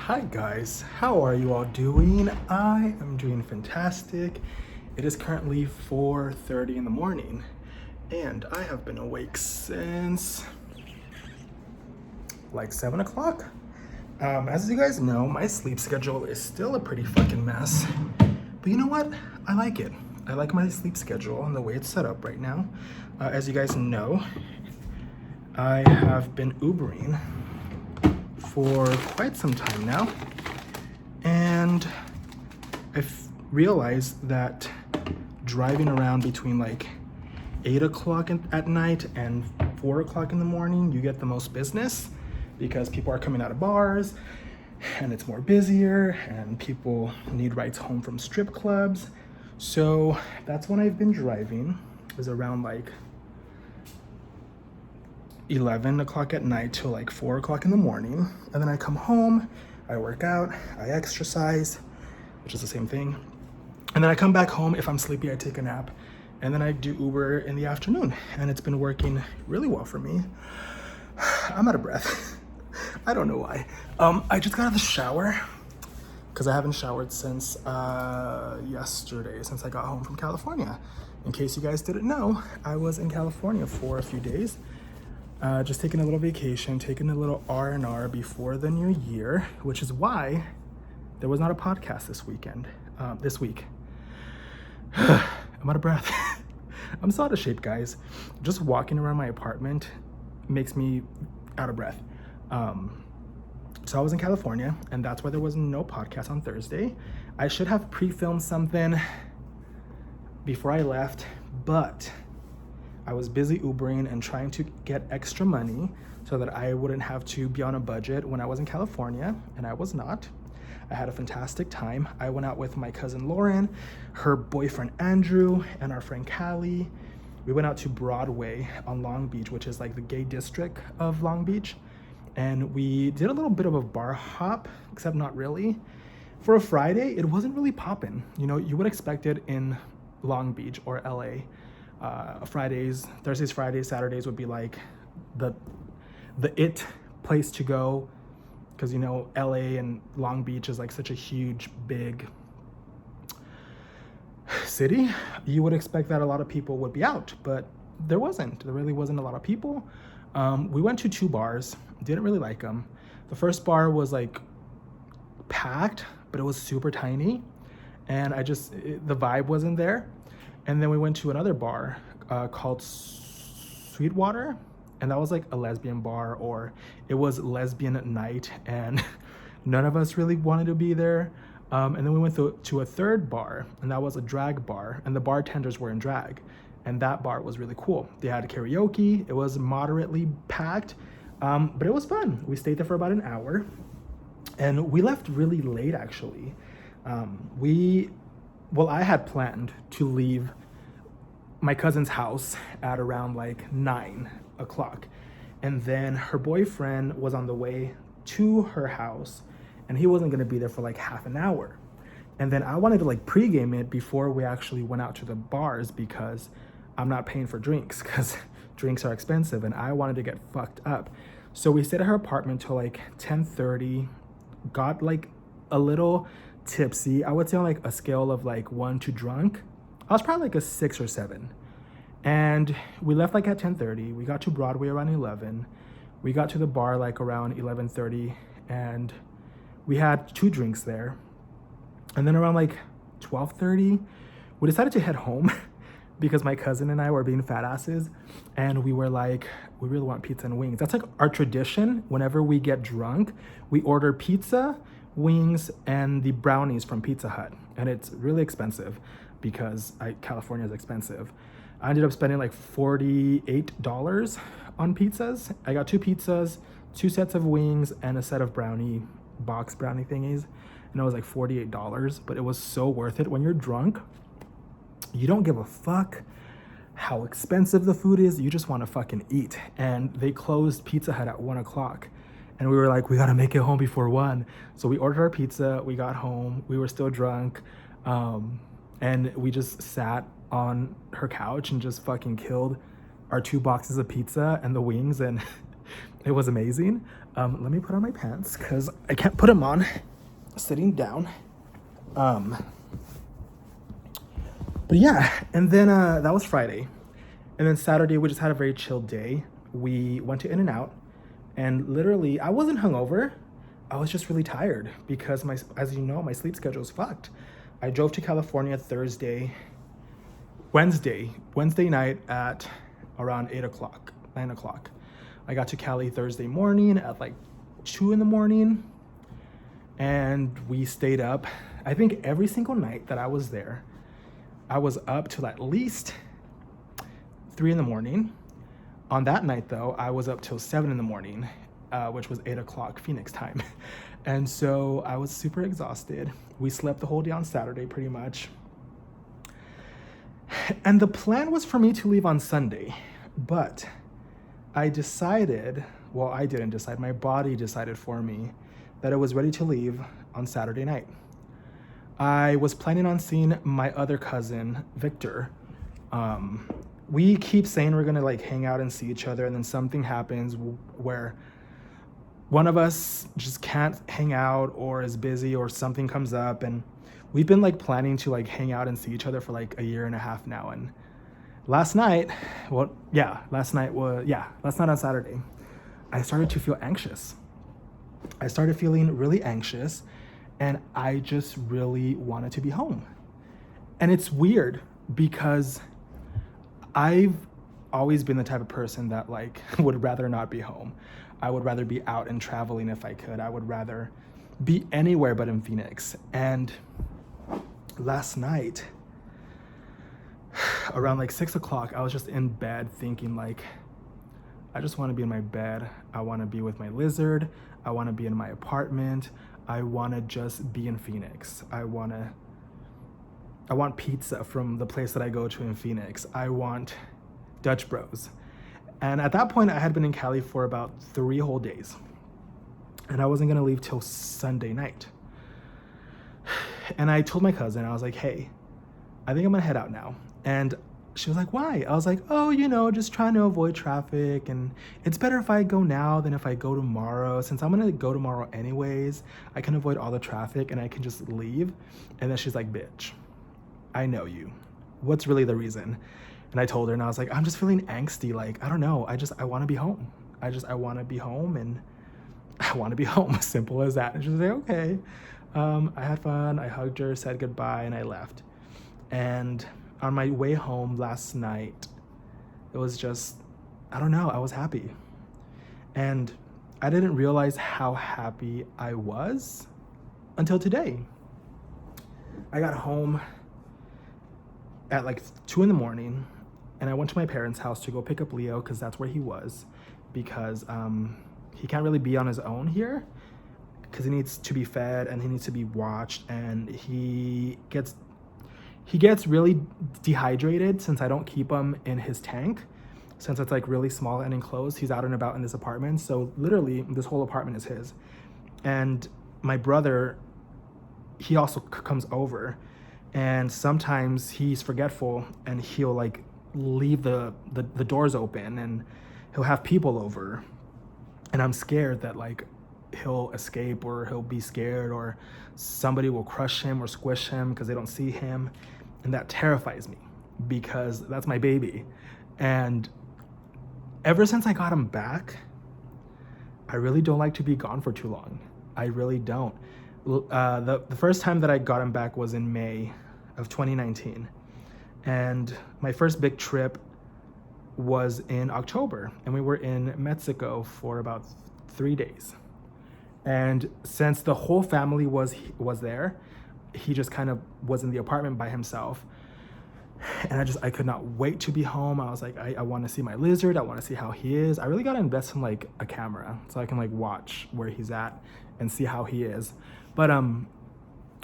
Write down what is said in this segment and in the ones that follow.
Hi guys, how are you all doing? I am doing fantastic. It is currently 4:30 in the morning and I have been awake since like 7 o'clock. As you guys know, my sleep schedule is still a pretty fucking mess. But you know what? I like it. I like my sleep schedule and the way it's set up right now. As you guys know, I have been Ubering for quite some time now. And I've realized that driving around between like 8 o'clock at night and 4 o'clock in the morning, you get the most business because people are coming out of bars and it's more busier and people need rides home from strip clubs. So that's when I've been driving, is around like 11 o'clock at night till like 4 o'clock in the morning. And then I come home, I work out, I exercise, which is the same thing. And then I come back home. If I'm sleepy, I take a nap. And then I do Uber in the afternoon. And it's been working really well for me. I'm out of breath. I don't know why. I just got out of the shower because I haven't showered since yesterday, since I got home from California. In case you guys didn't know, I was in California for a few days. Just taking a little vacation, taking a little R&R before the new year, which is why there was not a podcast this week. I'm out of breath. I'm so out of shape, guys. Just walking around my apartment makes me out of breath. So I was in California, and that's why there was no podcast on Thursday. I should have pre-filmed something before I left, but I was busy Ubering and trying to get extra money so that I wouldn't have to be on a budget when I was in California, and I was not. I had a fantastic time. I went out with my cousin Lauren, her boyfriend Andrew, and our friend Callie. We went out to Broadway on Long Beach, which is like the gay district of Long Beach. And we did a little bit of a bar hop, except not really. For a Friday, it wasn't really popping. You know, you would expect it in Long Beach or LA. Thursdays, Fridays, Saturdays would be like the it place to go, because you know LA and Long Beach is like such a huge, big city. You would expect that a lot of people would be out, but there really wasn't a lot of people. We went to 2 bars, didn't really like them. The first bar was like packed, but it was super tiny, and the vibe wasn't there. And then we went to another bar called Sweetwater, and that was like a lesbian bar, or it was lesbian night, and none of us really wanted to be there. And then we went to a third bar, and that was a drag bar, and the bartenders were in drag. And that bar was really cool. They had karaoke. It was moderately packed, but it was fun. We stayed there for about an hour, and we left really late, actually. I had planned to leave my cousin's house at around like 9 o'clock. And then her boyfriend was on the way to her house, and he wasn't gonna be there for like half an hour. And then I wanted to like pregame it before we actually went out to the bars, because I'm not paying for drinks, because drinks are expensive, and I wanted to get fucked up. So we stayed at her apartment till like 10:30, got like a little tipsy. I would say on like a scale of like 1 to drunk, I was probably like a 6 or 7. And we left like at 10:30. We got to Broadway around 11. We got to the bar like around 11:30, and we had 2 drinks there. And then around like 12:30, we decided to head home because my cousin and I were being fat asses, and we were like, we really want pizza and wings. That's like our tradition. Whenever we get drunk, we order pizza, wings, and the brownies from Pizza Hut. And it's really expensive because California is expensive. I ended up spending like $48 on pizzas. I got 2 pizzas, 2 sets of wings, and a set of box brownie thingies. And it was like $48, but it was so worth it. When you're drunk, you don't give a fuck how expensive the food is. You just want to fucking eat. And they closed Pizza Hut at 1 o'clock. And we were like, we got to make it home before 1. So we ordered our pizza. We got home. We were still drunk. And we just sat on her couch and just fucking killed our 2 boxes of pizza and the wings. And it was amazing. Let me put on my pants because I can't put them on sitting down. But yeah, and then that was Friday. And then Saturday, we just had a very chill day. We went to In-N-Out, and literally, I wasn't hungover. I was just really tired because as you know, my sleep schedule is fucked. I drove to California Wednesday night at around 9 o'clock. I got to Cali Thursday morning at like 2 in the morning, and we stayed up. I think every single night that I was there, I was up till at least 3 in the morning. On that night though, I was up till 7 in the morning, which was 8 o'clock Phoenix time. And so I was super exhausted. We slept the whole day on Saturday pretty much. And the plan was for me to leave on Sunday, but I didn't decide, my body decided for me that I was ready to leave on Saturday night. I was planning on seeing my other cousin, Victor. We keep saying we're gonna like hang out and see each other, and then something happens where one of us just can't hang out or is busy or something comes up, and we've been like planning to like hang out and see each other for like a year and a half now. And last night on Saturday, I started to feel anxious. I started feeling really anxious, and I just really wanted to be home. And it's weird because I've always been the type of person that like would rather not be home. I would rather be out and traveling if I could. I would rather be anywhere but in Phoenix. And last night, around like 6 o'clock, I was just in bed thinking like, I just want to be in my bed. I want to be with my lizard. I want to be in my apartment. I want to just be in Phoenix. I want pizza from the place that I go to in Phoenix. I want Dutch Bros. And at that point, I had been in Cali for about 3 whole days. And I wasn't going to leave till Sunday night. And I told my cousin, I was like, hey, I think I'm going to head out now. And she was like, why? I was like, oh, just trying to avoid traffic. And it's better if I go now than if I go tomorrow. Since I'm going to go tomorrow anyways, I can avoid all the traffic and I can just leave. And then she's like, bitch, I know you. What's really the reason? And I told her, and I was like, I'm just feeling angsty. Like, I don't know. I want to be home. I want to be home, and I want to be home. Simple as that. And she was like, okay. I had fun. I hugged her, said goodbye, and I left. And on my way home last night, it was just, I don't know. I was happy. And I didn't realize how happy I was until today. I got home at like 2 in the morning, and I went to my parents' house to go pick up Leo because that's where he was, because he can't really be on his own here because he needs to be fed and he needs to be watched, and he gets really dehydrated since I don't keep him in his tank, since it's like really small and enclosed. He's out and about in this apartment, so literally this whole apartment is his. And my brother, he also comes over, and sometimes he's forgetful and he'll like leave the doors open and he'll have people over, and I'm scared that like he'll escape or he'll be scared or somebody will crush him or squish him because they don't see him, and that terrifies me because that's my baby. And ever since I got him back, I really don't like to be gone for too long. I really don't. The first time that I got him back was in May of 2019. And my first big trip was in October, and we were in Mexico for about 3 days. And since the whole family was there, he just kind of was in the apartment by himself. And I could not wait to be home. I was like, I want to see my lizard. I want to see how he is. I really got to invest in like a camera so I can like watch where he's at and see how he is. But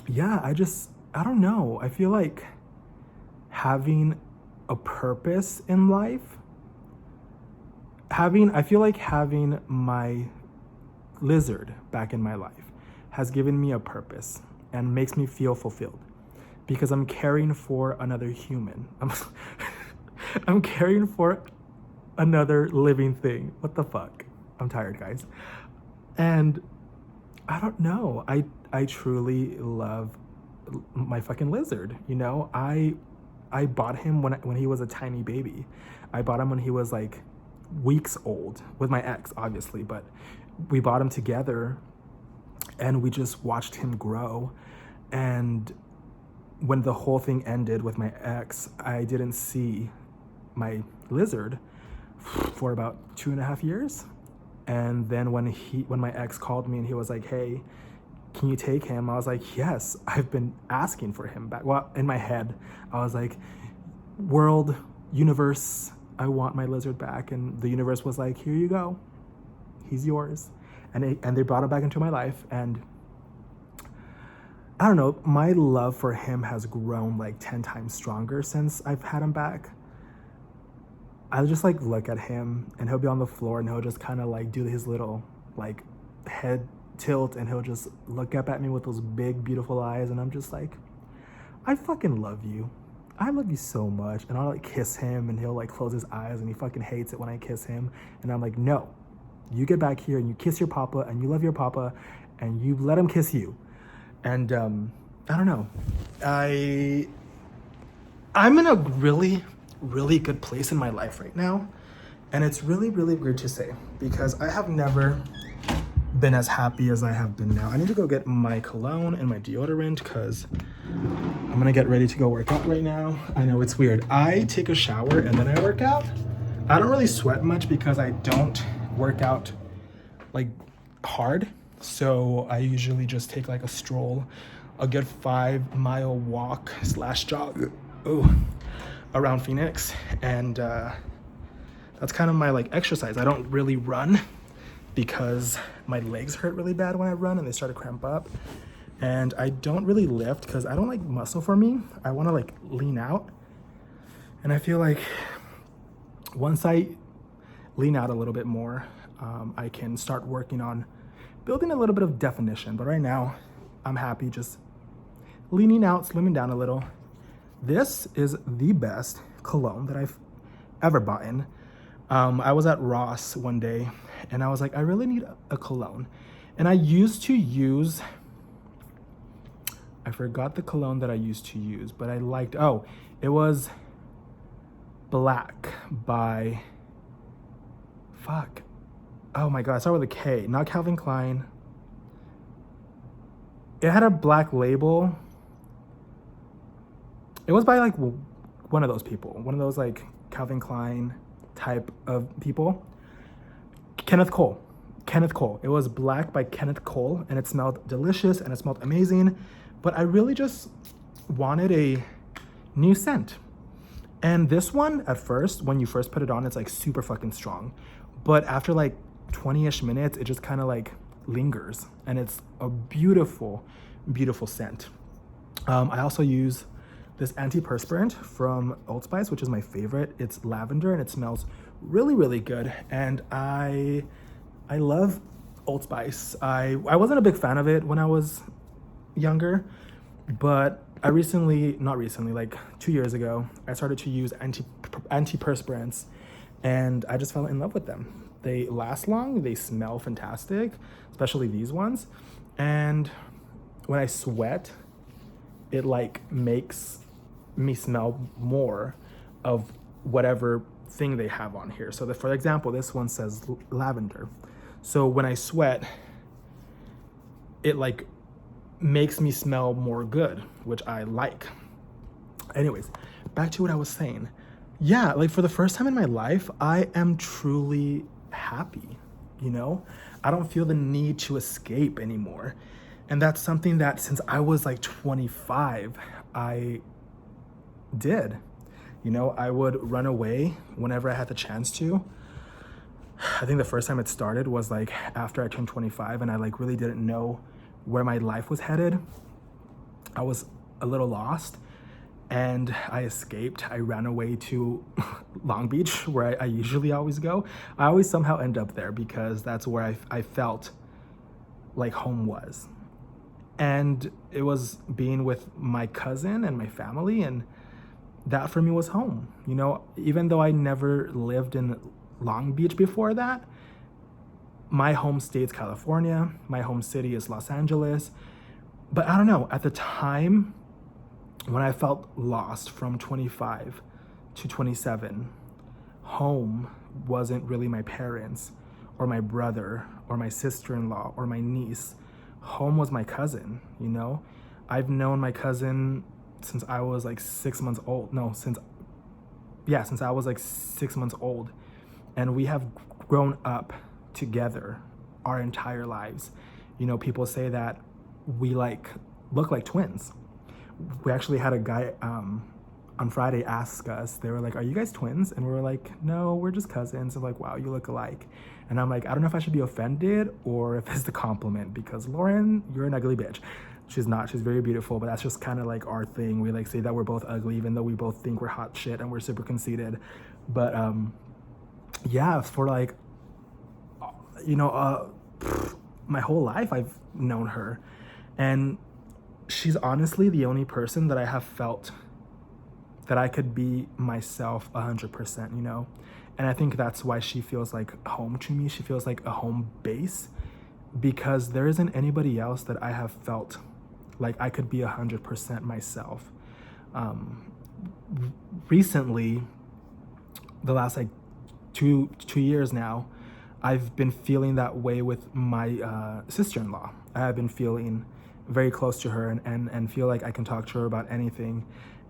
yeah, I don't know. I feel like having a purpose in life, I feel like having my lizard back in my life has given me a purpose and makes me feel fulfilled because I'm caring for another human. I'm caring for another living thing. What the fuck? I'm tired, guys. And I don't know. I truly love my fucking lizard. You know, I bought him when he was a tiny baby. I bought him when he was like weeks old with my ex, obviously, but we bought him together and we just watched him grow. And when the whole thing ended with my ex, I didn't see my lizard for about 2.5 years. And then when my ex called me and he was like, hey, can you take him? I was like, yes, I've been asking for him back. Well, in my head, I was like, world, universe, I want my lizard back. And the universe was like, here you go. He's yours. And they brought him back into my life. And I don't know, my love for him has grown like 10 times stronger since I've had him back. I just like look at him and he'll be on the floor and he'll just kind of like do his little like head tilt and he'll just look up at me with those big, beautiful eyes. And I'm just like, I fucking love you. I love you so much. And I'll like kiss him and he'll like close his eyes and he fucking hates it when I kiss him. And I'm like, no, you get back here and you kiss your papa and you love your papa and you let him kiss you. And I don't know. I'm in a really, really good place in my life right now. And it's really, really weird to say because I have never been as happy as I have been now. I need to go get my cologne and my deodorant because I'm gonna get ready to go work out right now. I know it's weird. I take a shower and then I work out. I don't really sweat much because I don't work out like hard. So I usually just take like a stroll, a good 5-mile walk / jog around Phoenix. And that's kind of my like exercise. I don't really run because my legs hurt really bad when I run and they start to cramp up. And I don't really lift because I don't like muscle for me. I want to like lean out. And I feel like once I lean out a little bit more, I can start working on building a little bit of definition. But right now, I'm happy just leaning out, slimming down a little. This is the best cologne that I've ever bought in. I was at Ross one day and I was like, I really need a cologne. And I used to use, I forgot the cologne that I used to use, but I liked, it was Black by, oh my God, I started with a K, not Calvin Klein. It had a black label. It was by like one of those people, one of those like Calvin Klein type of people. Kenneth Cole. It was Black by Kenneth Cole and it smelled delicious and it smelled amazing. But I really just wanted a new scent. And this one, at first, when you first put it on, it's like super fucking strong. But after like 20-ish minutes, it just kind of like lingers. And it's a beautiful, beautiful scent. I also use this antiperspirant from Old Spice, which is my favorite. It's lavender and it smells really, really good. And I love Old Spice. I wasn't a big fan of it when I was younger, but like 2 years ago, I started to use antiperspirants and I just fell in love with them. They last long, they smell fantastic, especially these ones. And when I sweat, it like makes me smell more of whatever thing they have on here. So for example, this one says lavender. So when I sweat, it like makes me smell more good, which I like. Anyways, back to what I was saying. Yeah, like for the first time in my life, I am truly happy, you know? I don't feel the need to escape anymore. And that's something that since I was like 25, I did. You know, I would run away whenever I had the chance to. I think the first time it started was like after I turned 25 and I like really didn't know where my life was headed. I was a little lost and I escaped. I ran away to Long Beach, where I usually always go. I always somehow end up there because that's where I felt like home was. And it was being with my cousin and my family, and that for me was home. You know, even though I never lived in Long Beach before that, my home state's California, my home city is Los Angeles. But I don't know, at the time when I felt lost from 25 to 27, home wasn't really my parents or my brother or my sister-in-law or my niece. Home was my cousin, you know? I've known my cousin since I was like 6 months old. No, since I was like 6 months old. And we have grown up together our entire lives. You know, people say that we look like twins. We actually had a guy on Friday ask us, they were like, "Are you guys twins?" And we were like, "No, we're just cousins." And like, "Wow, you look alike." And I'm like, I don't know if I should be offended or if it's the compliment, because Lauren, you're an ugly bitch. She's not. She's very beautiful, but that's just kind of like our thing. We like say that we're both ugly, even though we both think we're hot shit and we're super conceited. But yeah, for like, you know, my whole life I've known her, and she's honestly the only person that I have felt that I could be myself 100%, you know? And I think that's why she feels like home to me. She feels like a home base, because there isn't anybody else that I have felt like I could be 100% myself. Recently, the last like two years now, I've been feeling that way with my sister-in-law. I have been feeling very close to her and feel like I can talk to her about anything.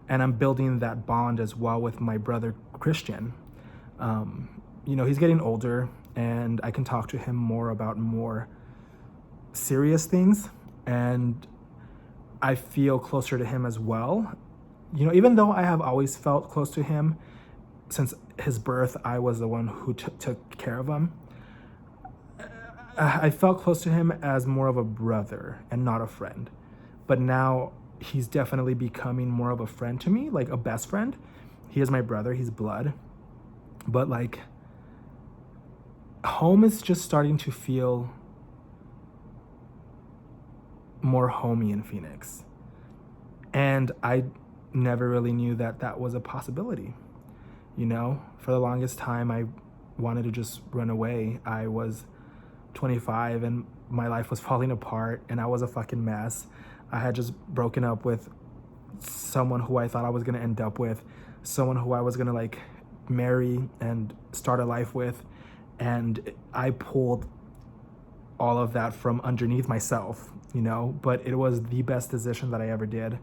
And I'm building that bond as well with my brother, Christian. You know, he's getting older and I can talk to him more about more serious things. And I feel closer to him as well. You know, even though I have always felt close to him, since his birth, I was the one who took care of him. I felt close to him as more of a brother and not a friend. But now he's definitely becoming more of a friend to me, like a best friend. He is my brother, he's blood. But like, home is just starting to feel more homey in Phoenix. And I never really knew that that was a possibility. You know, for the longest time, I wanted to just run away. I was 25 and my life was falling apart and I was a fucking mess. I had just broken up with someone who I thought I was gonna end up with, someone who I was gonna like marry and start a life with. And I pulled all of that from underneath myself, you know, but it was the best decision that I ever did.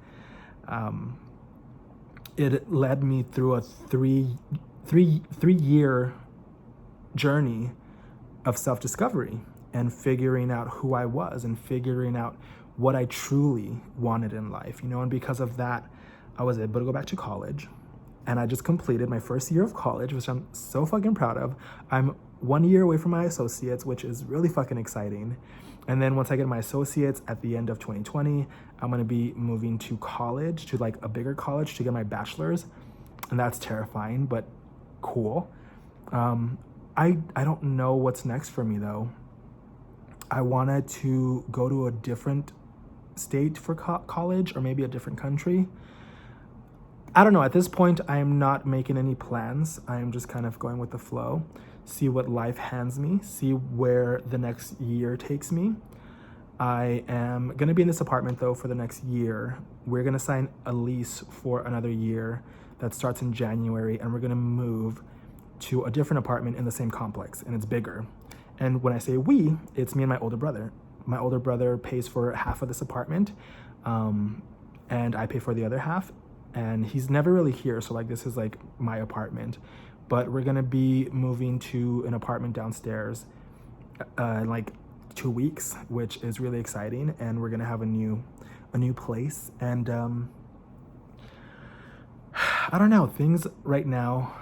It led me through a three-year journey of self-discovery and figuring out who I was and figuring out what I truly wanted in life, you know. And because of that, I was able to go back to college, and I just completed my first year of college, which I'm so fucking proud of. I'm 1 year away from my associates, which is really fucking exciting. And then once I get my associates at the end of 2020, I'm gonna be moving to college, to like a bigger college, to get my bachelor's. And that's terrifying, but cool. I don't know what's next for me though. I wanted to go to a different state for college, or maybe a different country. I don't know. At this point, I am not making any plans. I am just kind of going with the flow, see what life hands me, see where the next year takes me. I am going to be in this apartment though for the next year. We're going to sign a lease for another year that starts in January, and we're going to move to a different apartment in the same complex, and it's bigger. And when I say we, it's me and my older brother. My older brother pays for half of this apartment, and I pay for the other half. And he's never really here, so like this is like my apartment. But we're gonna be moving to an apartment downstairs in like 2 weeks, which is really exciting. And we're gonna have a new place. And I don't know, things right now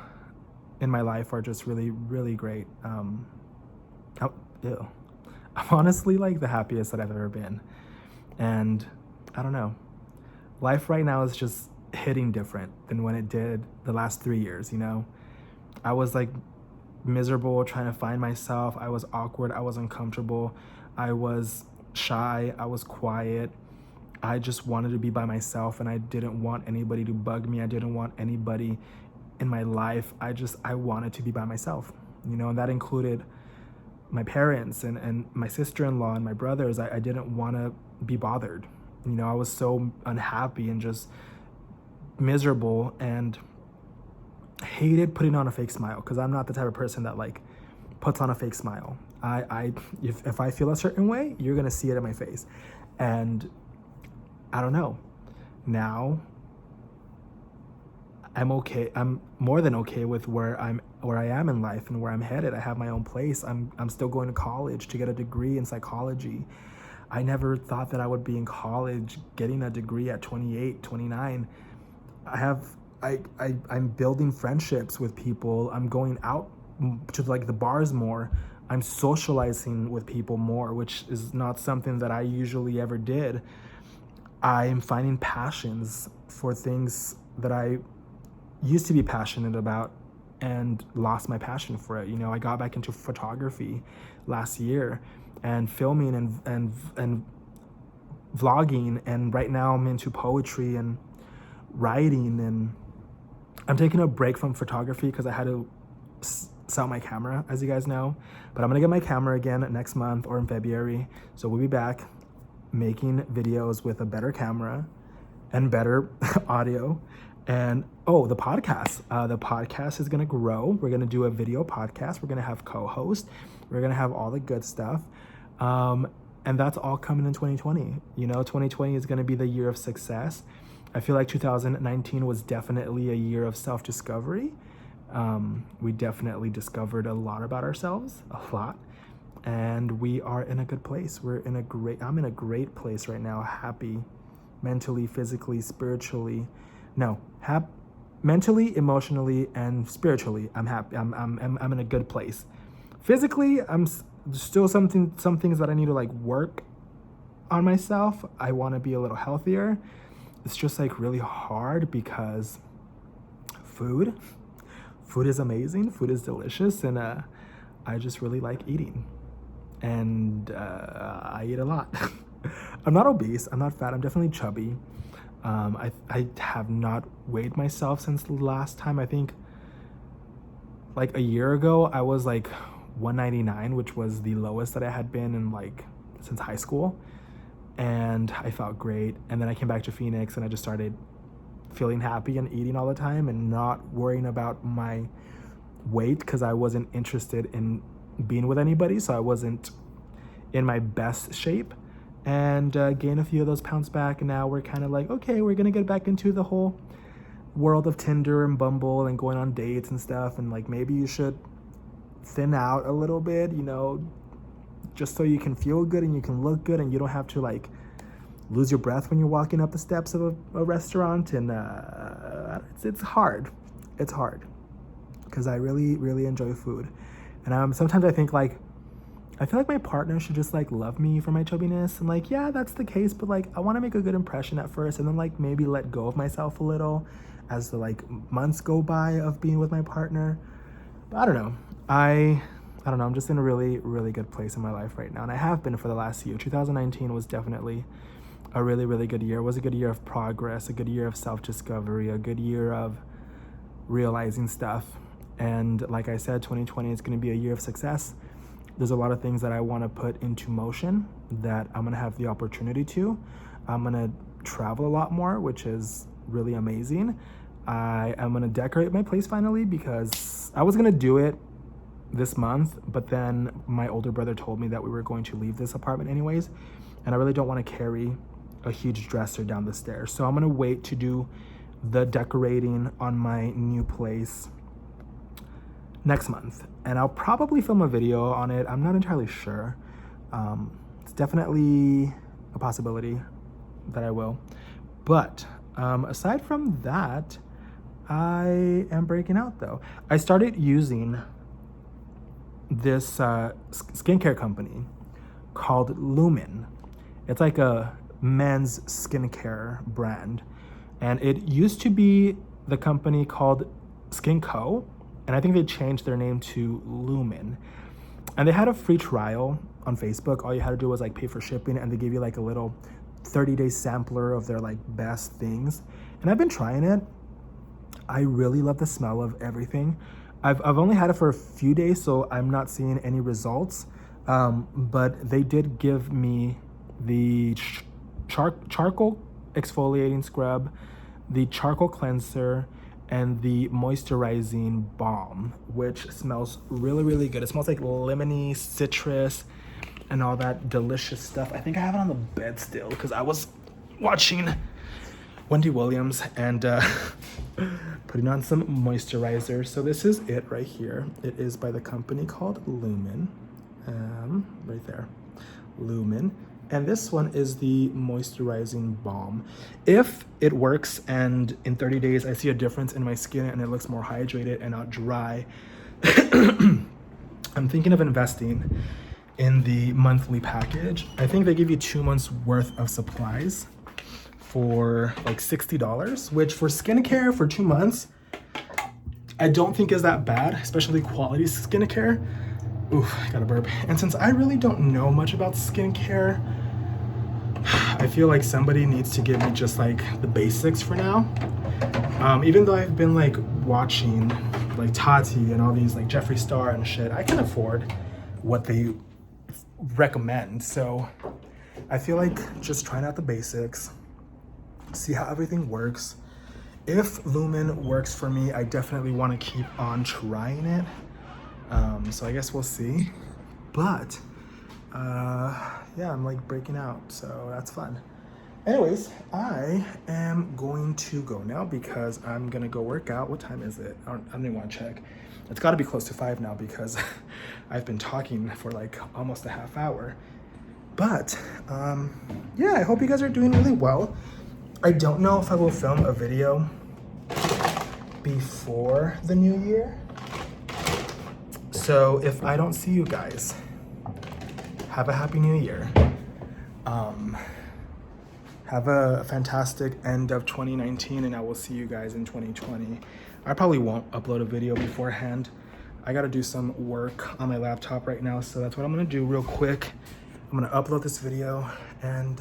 in my life are just really, really great. I'm honestly like the happiest that I've ever been. And I don't know, life right now is just hitting different than when it did the last 3 years, you know? I was like miserable trying to find myself. I was awkward, I was uncomfortable, I was shy, I was quiet. I just wanted to be by myself, and I didn't want anybody to bug me. I didn't want anybody in my life. I wanted to be by myself, you know, and that included my parents and my sister-in-law and my brothers, I didn't want to be bothered. You know, I was so unhappy and just miserable and hated putting on a fake smile, because I'm not the type of person that like puts on a fake smile. If I feel a certain way, you're gonna see it in my face. And I don't know. Now I'm okay. I'm more than okay with where I am in life and where I'm headed. I have my own place. I'm still going to college to get a degree in psychology. I never thought that I would be in college getting a degree at 28, 29. I'm building friendships with people. I'm going out to like the bars more. I'm socializing with people more, which is not something that I usually ever did. I'm finding passions for things that I used to be passionate about and lost my passion for it. You know, I got back into photography last year and filming and vlogging, and right now I'm into poetry and writing, and I'm taking a break from photography because I had to sell my camera, as you guys know. But I'm gonna get my camera again next month or in February. So we'll be back making videos with a better camera and better audio. And the podcast. The podcast is gonna grow. We're gonna do a video podcast. We're gonna have co-hosts. We're gonna have all the good stuff. And that's all coming in 2020. You know, 2020 is gonna be the year of success. I feel like 2019 was definitely a year of self-discovery. We definitely discovered a lot about ourselves, a lot. And we are in a good place. I'm in a great place right now, happy, mentally, physically, spiritually. Mentally, emotionally, and spiritually, I'm happy. I'm in a good place. Physically, still some things that I need to like work on myself. I want to be a little healthier. It's just like really hard because food is amazing. Food is delicious, and I just really like eating, and I eat a lot. I'm not obese. I'm not fat. I'm definitely chubby. I have not weighed myself since the last time. I think like a year ago, I was like 199, which was the lowest that I had been in like since high school. And I felt great. And then I came back to Phoenix and I just started feeling happy and eating all the time and not worrying about my weight because I wasn't interested in being with anybody. So I wasn't in my best shape, and gained a few of those pounds back. And now we're kind of like, okay, we're going to get back into the whole world of Tinder and Bumble and going on dates and stuff. And like, maybe you should thin out a little bit, you know, just so you can feel good and you can look good and you don't have to like lose your breath when you're walking up the steps of a restaurant. And it's hard because I really, really enjoy food. And sometimes I think like, I feel like my partner should just like love me for my chubbiness. And like, yeah, that's the case, but like, I want to make a good impression at first and then like maybe let go of myself a little as the like months go by of being with my partner. But I don't know. I don't know. I'm just in a really, really good place in my life right now. And I have been for the last year. 2019 was definitely a really, really good year. It was a good year of progress, a good year of self-discovery, a good year of realizing stuff. And like I said, 2020 is going to be a year of success. There's a lot of things that I want to put into motion that I'm going to have the opportunity to. I'm going to travel a lot more, which is really amazing. I am going to decorate my place finally because I was going to do it this month, but then my older brother told me that we were going to leave this apartment anyways, and I really don't want to carry a huge dresser down the stairs. So I'm going to wait to do the decorating on my new place next month, and I'll probably film a video on it. I'm not entirely sure. It's definitely a possibility that I will. But aside from that, I am breaking out though. I started using this skincare company called Lumen. It's like a men's skincare brand, and it used to be the company called Skin Co., and I think they changed their name to Lumen. And they had a free trial on Facebook. All you had to do was like pay for shipping, and they gave you like a little 30-day sampler of their like best things. And I've been trying it. I really love the smell of everything. I've only had it for a few days, so I'm not seeing any results. But they did give me the charcoal exfoliating scrub, the charcoal cleanser, and the moisturizing balm, which smells really, really good. It smells like lemony, citrus, and all that delicious stuff. I think I have it on the bed still because I was watching Wendy Williams and putting on some moisturizer. So this is it right here. It is by the company called Lumen. Right there, Lumen. And this one is the moisturizing balm. If it works and in 30 days I see a difference in my skin and it looks more hydrated and not dry, I'm thinking of investing in the monthly package. I think they give you 2 months worth of supplies for like $60, which for skincare for 2 months, I don't think is that bad, especially quality skincare. Oof, I got a burp. And since I really don't know much about skincare, I feel like somebody needs to give me just like the basics for now. Even though I've been like watching like Tati and all these like Jeffree Star and shit, I can afford what they recommend. So I feel like just trying out the basics, see how everything works. If Lumen works for me, I definitely want to keep on trying it. So I guess we'll see. But yeah, I'm like breaking out, so that's fun. Anyways, I am going to go now because I'm gonna go work out. What time is it? I don't even want to check. It's got to be close to 5 now because I've been talking for like almost a half hour. But yeah, I hope you guys are doing really well. I don't know if I will film a video before the new year. So if I don't see you guys, have a happy new year. Have a fantastic end of 2019, and I will see you guys in 2020. I probably won't upload a video beforehand. I gotta do some work on my laptop right now, so that's what I'm gonna do real quick. I'm gonna upload this video and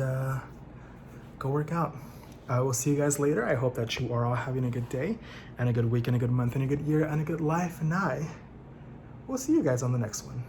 go work out. I will see you guys later. I hope that you are all having a good day and a good week and a good month and a good year and a good life, and I will see you guys on the next one.